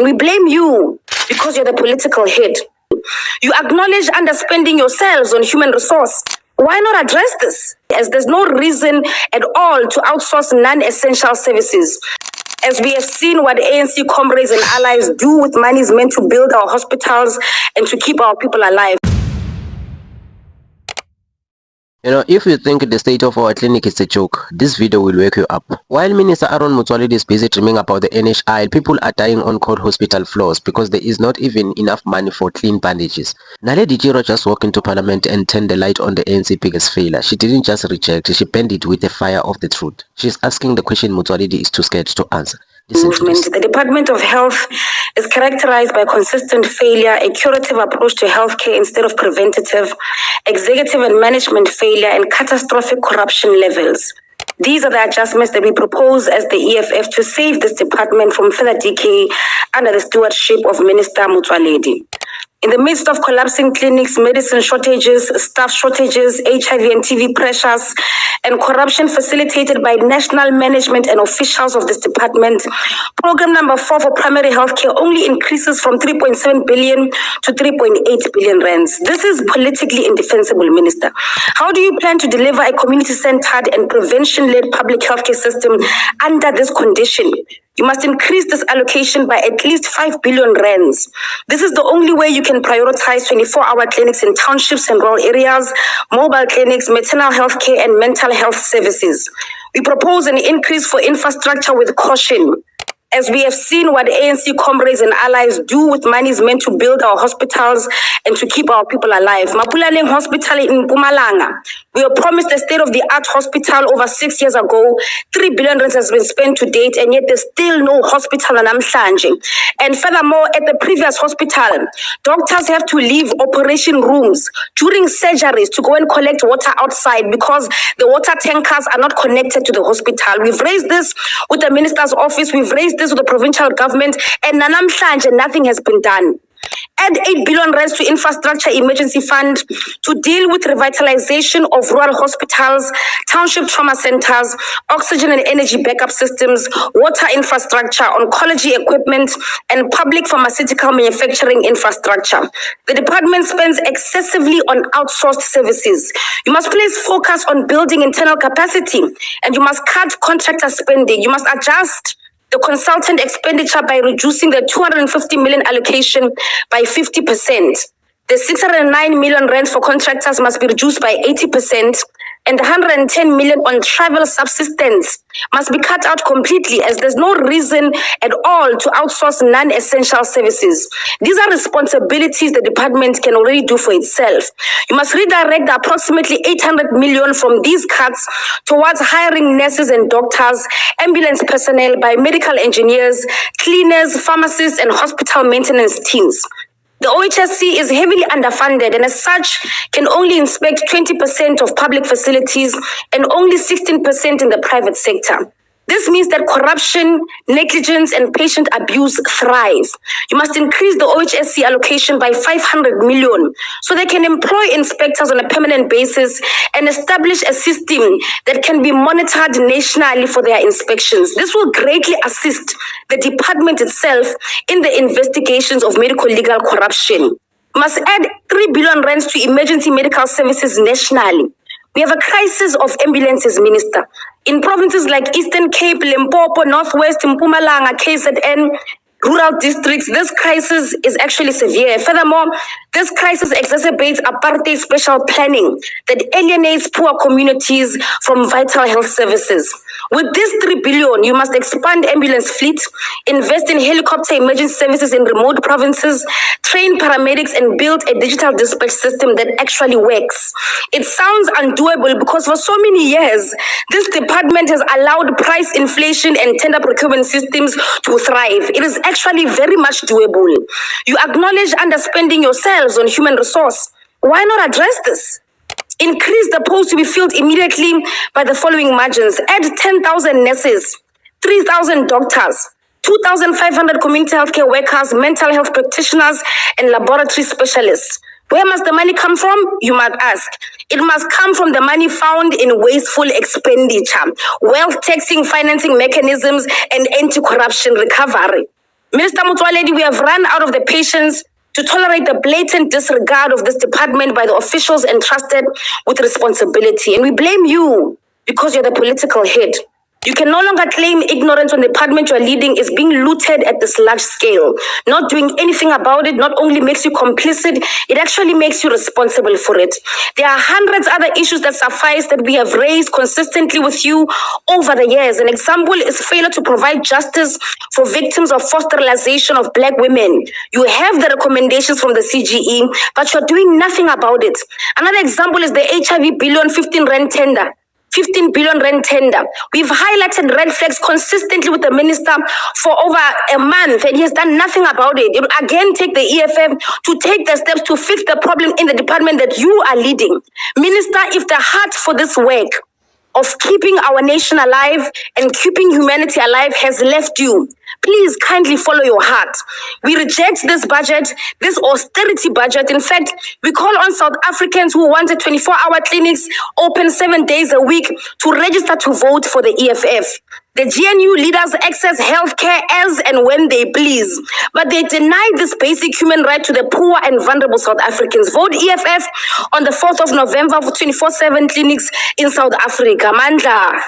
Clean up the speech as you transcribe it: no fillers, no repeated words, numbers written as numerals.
We blame you because you're the political head. You acknowledge underspending yourselves on human resource. Why not address this? As there's no reason at all to outsource non-essential services. As we have seen what ANC comrades and allies do with money is meant to build our hospitals and to keep our people alive. If you think the state of our clinic is a joke, this video will wake you up. While Minister Aaron Motsoaledi is busy dreaming about the NHI, people are dying on cold hospital floors because there is not even enough money for clean bandages. Naledi Jiro just walked into parliament and turned the light on the ANC biggest failure. She didn't just reject, she burned it with the fire of the truth. She's asking the question Motsoaledi is too scared to answer. The Department of Health is characterized by consistent failure, a curative approach to healthcare instead of preventative, executive and management failure, and catastrophic corruption levels. These are the adjustments that we propose as the EFF to save this department from further decay under the stewardship of Minister Motsoaledi. In the midst of collapsing clinics, medicine shortages, staff shortages, HIV and TB pressures, and corruption facilitated by national management and officials of this department, program number 4 for primary healthcare only increases from 3.7 billion to 3.8 billion rands. This is politically indefensible, Minister. How do you plan to deliver a community-centered and prevention-led public healthcare system under this condition? You must increase this allocation by at least 5 billion rands. This is the only way you can prioritize 24-hour clinics in townships and rural areas, mobile clinics, maternal health care, and mental health services. We propose an increase for infrastructure with caution. As we have seen what ANC comrades and allies do with money is meant to build our hospitals and to keep our people alive. Mapulaneng Hospital in Mpumalanga, we were promised a state-of-the-art hospital over 6 years ago. 3 billion rands has been spent to date, and yet there's still no hospital in Namhlanje. And furthermore, at the previous hospital, doctors have to leave operation rooms during surgeries to go and collect water outside because the water tankers are not connected to the hospital. We've raised this with the minister's office. We've raised this with the provincial government, and Namhlanje, nothing has been done. Add 8 billion rands to infrastructure emergency fund to deal with revitalization of rural hospitals, township trauma centers, oxygen and energy backup systems, water infrastructure, oncology equipment, and public pharmaceutical manufacturing infrastructure. The department spends excessively on outsourced services. You must place focus on building internal capacity, and you must cut contractor spending. You must adjust the consultant expenditure by reducing the 250 million allocation by 50%. The 609 million rands for contractors must be reduced by 80%, and 110 million on travel subsistence must be cut out completely, as there's no reason at all to outsource non-essential services. These are responsibilities the department can already do for itself. You must redirect the approximately 800 million from these cuts towards hiring nurses and doctors, ambulance personnel, biomedical engineers, cleaners, pharmacists, and hospital maintenance teams. The OHSC is heavily underfunded and as such can only inspect 20% of public facilities and only 16% in the private sector. This means that corruption, negligence, and patient abuse thrive. You must increase the OHSC allocation by 500 million so they can employ inspectors on a permanent basis and establish a system that can be monitored nationally for their inspections. This will greatly assist the department itself in the investigations of medical legal corruption. You must add 3 billion rands to emergency medical services nationally. We have a crisis of ambulances, Minister. In provinces like Eastern Cape, Limpopo, Northwest, Mpumalanga, KZN, rural districts, this crisis is actually severe. Furthermore, this crisis exacerbates apartheid special planning that alienates poor communities from vital health services. With this 3 billion, you must expand ambulance fleet, invest in helicopter emergency services in remote provinces, train paramedics, and build a digital dispatch system that actually works. It sounds undoable because for so many years, this department has allowed price inflation and tender procurement systems to thrive. It is actually very much doable. You acknowledge underspending yourselves on human resource. Why not address this? Increase the post to be filled immediately by the following margins. Add 10,000 nurses, 3,000 doctors, 2,500 community healthcare workers, mental health practitioners, and laboratory specialists. Where must the money come from? You might ask. It must come from the money found in wasteful expenditure, wealth taxing financing mechanisms, and anti-corruption recovery. Minister Motsoaledi, we have run out of the patience to tolerate the blatant disregard of this department by the officials entrusted with responsibility. And we blame you because you're the political head. You can no longer claim ignorance when the department you're leading is being looted at this large scale. Not doing anything about it not only makes you complicit, it actually makes you responsible for it. There are hundreds of other issues that suffice that we have raised consistently with you over the years. An example is failure to provide justice for victims of forced sterilization of Black women. You have the recommendations from the CGE, but you're doing nothing about it. Another example is the HIV billion 15 rand tender. 15 billion rand tender. We've highlighted red flags consistently with the minister for over a month, and he has done nothing about it. It will again take the EFF to take the steps to fix the problem in the department that you are leading. Minister, if the heart for this work of keeping our nation alive and keeping humanity alive has left you, please kindly follow your heart. We reject this budget, this austerity budget. In fact, we call on South Africans who wanted 24-hour clinics open 7 days a week to register to vote for the EFF. The GNU leaders access healthcare as and when they please, but they deny this basic human right to the poor and vulnerable South Africans. Vote EFF on the 4th of November for 24/7 clinics in South Africa. Mandla.